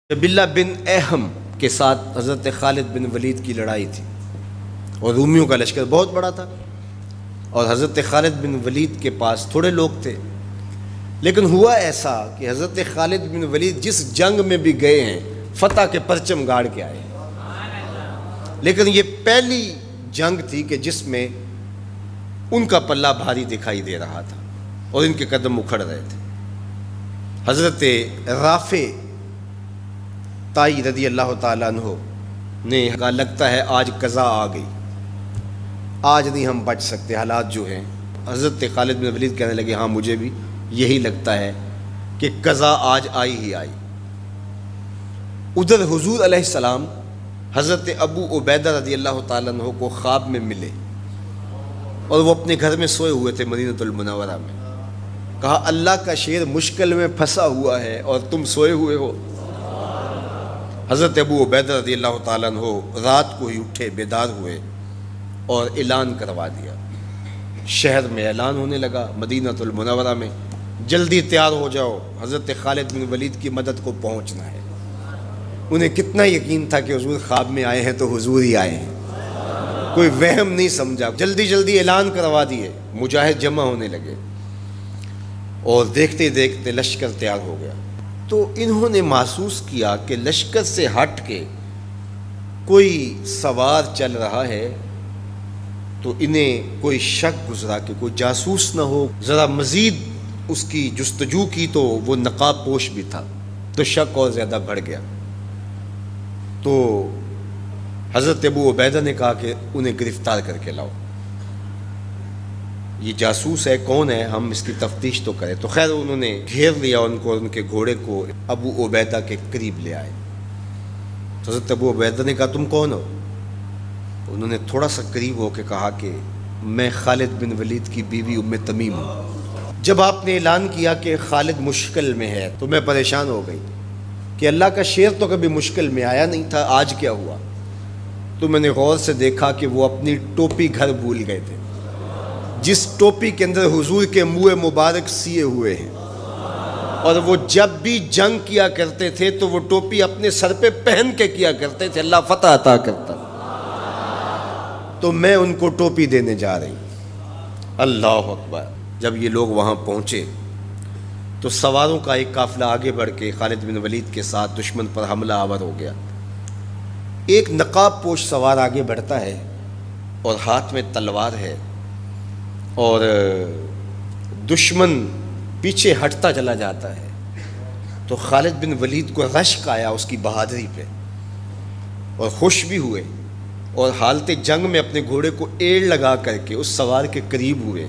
بلّہ بن اہم کے ساتھ حضرت خالد بن ولید کی لڑائی تھی اور رومیوں کا لشکر بہت بڑا تھا اور حضرت خالد بن ولید کے پاس تھوڑے لوگ تھے. لیکن ہوا ایسا کہ حضرت خالد بن ولید جس جنگ میں بھی گئے ہیں فتح کے پرچم گاڑ کے آئے ہیں، لیکن یہ پہلی جنگ تھی کہ جس میں ان کا پلہ بھاری دکھائی دے رہا تھا اور ان کے قدم اکھڑ رہے تھے. حضرت رافع تائی رضی اللہ تعالیٰ عنہ نے کہا لگتا ہے آج قضا آ گئی، آج نہیں ہم بچ سکتے حالات جو ہیں. حضرت خالد بن ولید کہنے لگے ہاں مجھے بھی یہی لگتا ہے کہ قضا آج آئی ہی آئی. ادھر حضور علیہ السلام حضرت ابو عبیدہ رضی اللہ تعالیٰ عنہ کو خواب میں ملے اور وہ اپنے گھر میں سوئے ہوئے تھے مدینہ المنورہ میں. کہا اللہ کا شیر مشکل میں پھنسا ہوا ہے اور تم سوئے ہوئے ہو. حضرت ابو عبیدہ رضی اللہ تعالیٰ عنہ رات کو ہی اٹھے، بیدار ہوئے اور اعلان کروا دیا. شہر میں اعلان ہونے لگا مدینہ المنورہ میں، جلدی تیار ہو جاؤ، حضرت خالد بن ولید کی مدد کو پہنچنا ہے. انہیں کتنا یقین تھا کہ حضور خواب میں آئے ہیں تو حضور ہی آئے ہیں، کوئی وہم نہیں سمجھا. جلدی جلدی اعلان کروا دیے، مجاہد جمع ہونے لگے اور دیکھتے دیکھتے لشکر تیار ہو گیا. تو انہوں نے محسوس کیا کہ لشکر سے ہٹ کے کوئی سوار چل رہا ہے، تو انہیں کوئی شک گزرا کہ کوئی جاسوس نہ ہو. ذرا مزید اس کی جستجو کی تو وہ نقاب پوش بھی تھا، تو شک اور زیادہ بڑھ گیا. تو حضرت ابو عبیدہ نے کہا کہ انہیں گرفتار کر کے لاؤ، یہ جاسوس ہے، کون ہے، ہم اس کی تفتیش تو کریں. تو خیر انہوں نے گھیر لیا ان کو، ان کے گھوڑے کو ابو عبیدہ کے قریب لے آئے. تو حضرت ابو عبیدہ نے کہا تم کون ہو؟ انہوں نے تھوڑا سا قریب ہو کے کہا کہ میں خالد بن ولید کی بیوی ام تمیم ہوں. جب آپ نے اعلان کیا کہ خالد مشکل میں ہے تو میں پریشان ہو گئی کہ اللہ کا شیر تو کبھی مشکل میں آیا نہیں تھا، آج کیا ہوا؟ تو میں نے غور سے دیکھا کہ وہ اپنی ٹوپی گھر بھول گئے تھے، جس ٹوپی کے اندر حضور کے منہ مبارک سیے ہوئے ہیں، اور وہ جب بھی جنگ کیا کرتے تھے تو وہ ٹوپی اپنے سر پہ پہن کے کیا کرتے تھے، اللہ فتح عطا کرتا. تو میں ان کو ٹوپی دینے جا رہی. اللہ اکبر. جب یہ لوگ وہاں پہنچے تو سواروں کا ایک قافلہ آگے بڑھ کے خالد بن ولید کے ساتھ دشمن پر حملہ آور ہو گیا. ایک نقاب پوش سوار آگے بڑھتا ہے اور ہاتھ میں تلوار ہے، اور دشمن پیچھے ہٹتا چلا جاتا ہے. تو خالد بن ولید کو رشک آیا اس کی بہادری پہ اور خوش بھی ہوئے، اور حالت جنگ میں اپنے گھوڑے کو ایڑ لگا کر کے اس سوار کے قریب ہوئے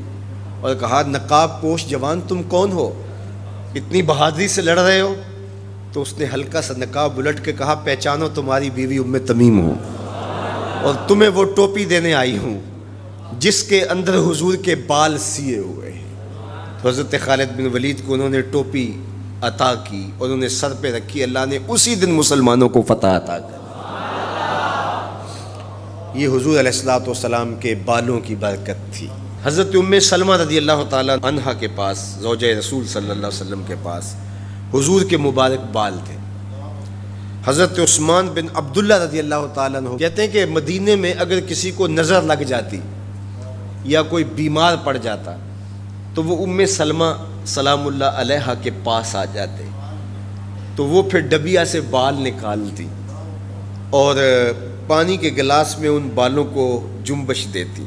اور کہا نقاب پوش جوان تم کون ہو، اتنی بہادری سے لڑ رہے ہو؟ تو اس نے ہلکا سا نقاب الٹ کے کہا پہچانو تمہاری بیوی ام تمیم ہوں، اور تمہیں وہ ٹوپی دینے آئی ہوں جس کے اندر حضور کے بال سیے ہوئے ہیں. تو حضرت خالد بن ولید کو انہوں نے ٹوپی عطا کی اور انہوں نے سر پہ رکھی. اللہ نے اسی دن مسلمانوں کو فتح عطا کی. یہ حضور علیہ الصلوۃ والسلام کے بالوں کی برکت تھی. حضرت ام سلمہ رضی اللہ تعالیٰ عنہا کے پاس، زوجہ رسول صلی اللہ علیہ وسلم کے پاس حضور کے مبارک بال تھے. حضرت عثمان بن عبداللہ رضی اللہ تعالیٰ عنہ کہتے ہیں کہ مدینے میں اگر کسی کو نظر لگ جاتی یا کوئی بیمار پڑ جاتا تو وہ ام سلمہ سلام اللہ علیہا کے پاس آ جاتے، تو وہ پھر ڈبیا سے بال نکالتی اور پانی کے گلاس میں ان بالوں کو جنبش دیتی،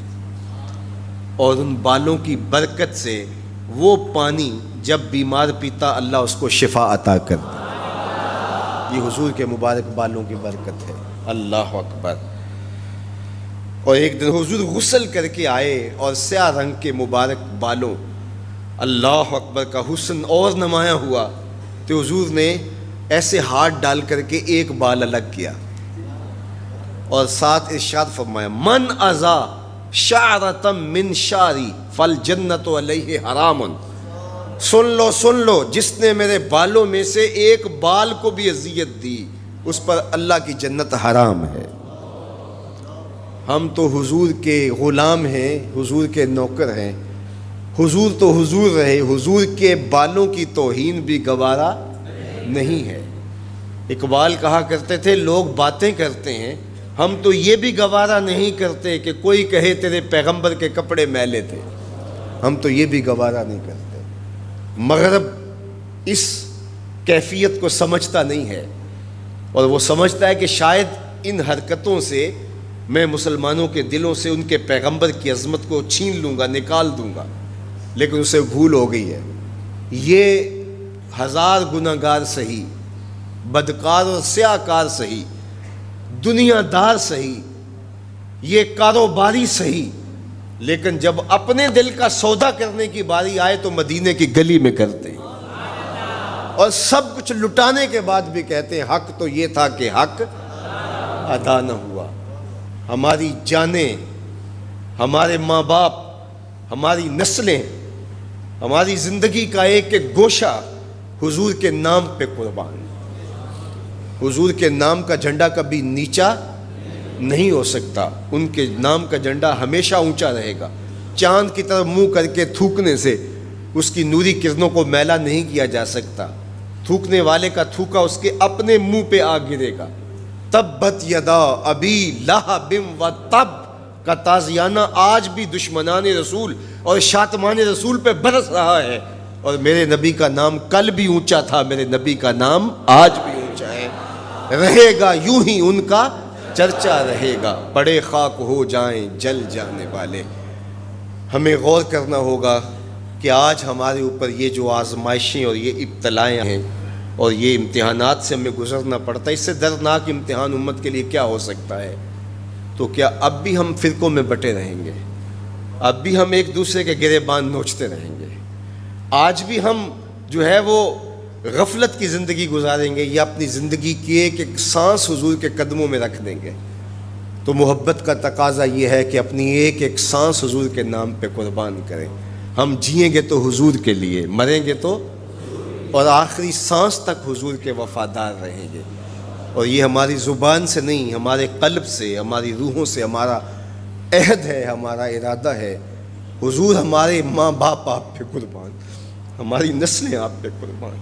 اور ان بالوں کی برکت سے وہ پانی جب بیمار پیتا اللہ اس کو شفا عطا کرتا. یہ حضور کے مبارک بالوں کی برکت ہے. اللہ اکبر. اور ایک دن حضور غسل کر کے آئے اور سیاہ رنگ کے مبارک بالوں، اللہ اکبر، کا حسن اور نمایاں ہوا. تو حضور نے ایسے ہاتھ ڈال کر کے ایک بال الگ کیا اور ساتھ ارشاد فرمایا من ازا شعرۃ من شعری فالجنۃ علیہ حرام. سن لو جس نے میرے بالوں میں سے ایک بال کو بھی اذیت دی اس پر اللہ کی جنت حرام ہے. ہم تو حضور کے غلام ہیں، حضور کے نوکر ہیں. حضور تو حضور رہے، حضور کے بالوں کی توہین بھی گوارا نہیں ہے. اقبال کہا کرتے تھے لوگ باتیں کرتے ہیں، ہم تو یہ بھی گوارا نہیں کرتے کہ کوئی کہے تیرے پیغمبر کے کپڑے میلے تھے، ہم تو یہ بھی گوارا نہیں کرتے۔ مغرب اس کیفیت کو سمجھتا نہیں ہے، اور وہ سمجھتا ہے کہ شاید ان حرکتوں سے میں مسلمانوں کے دلوں سے ان کے پیغمبر کی عظمت کو چھین لوں گا، نکال دوں گا، لیکن اسے بھول ہو گئی ہے۔ یہ 1000 گناہ گار سہی، بدکار اور سیاہ کار سہی، دنیا دار سہی، یہ کاروباری سہی، لیکن جب اپنے دل کا سودا کرنے کی باری آئے تو مدینے کی گلی میں کرتے ہیں، اور سب کچھ لٹانے کے بعد بھی کہتے ہیں حق تو یہ تھا کہ حق ادا نہ ہوا۔ ہماری جانیں، ہمارے ماں باپ، ہماری نسلیں، ہماری زندگی کا ایک ایک گوشہ حضور کے نام پہ قربان۔ حضور کے نام کا جھنڈا کبھی نیچا نہیں ہو سکتا، ان کے نام کا جھنڈا ہمیشہ اونچا رہے گا۔ چاند کی طرف منہ کر کے تھوکنے سے اس کی نوری کرنوں کو میلا نہیں کیا جا سکتا، تھوکنے والے کا تھوکا اس کے اپنے منہ پہ آ گرے گا۔ تبت یدا ابی لہب و تب کا تازیانہ آج بھی دشمنان رسول اور شاتمان رسول پہ برس رہا ہے، اور میرے نبی کا نام کل بھی اونچا تھا، میرے نبی کا نام آج بھی اونچا ہے، رہے گا یوں ہی ان کا چرچا رہے گا، پڑے خاک ہو جائیں جل جانے والے۔ ہمیں غور کرنا ہوگا کہ آج ہمارے اوپر یہ جو آزمائشیں اور یہ ابتلائیں ہیں اور یہ امتحانات سے ہمیں گزرنا پڑتا ہے، اس سے دردناک امتحان امت کے لیے کیا ہو سکتا ہے؟ تو کیا اب بھی ہم فرقوں میں بٹے رہیں گے؟ اب بھی ہم ایک دوسرے کے گریبان نوچتے رہیں گے؟ آج بھی ہم جو ہے وہ غفلت کی زندگی گزاریں گے، یا اپنی زندگی کی ایک ایک سانس حضور کے قدموں میں رکھ دیں گے؟ تو محبت کا تقاضا یہ ہے کہ اپنی ایک ایک سانس حضور کے نام پہ قربان کریں۔ ہم جئیں گے تو حضور کے لیے، مریں گے تو، اور آخری سانس تک حضور کے وفادار رہیں گے۔ اور یہ ہماری زبان سے نہیں، ہمارے قلب سے، ہماری روحوں سے ہمارا عہد ہے، ہمارا ارادہ ہے۔ حضور ہمارے ماں باپ آپ پہ قربان، ہماری نسلیں آپ پہ قربان۔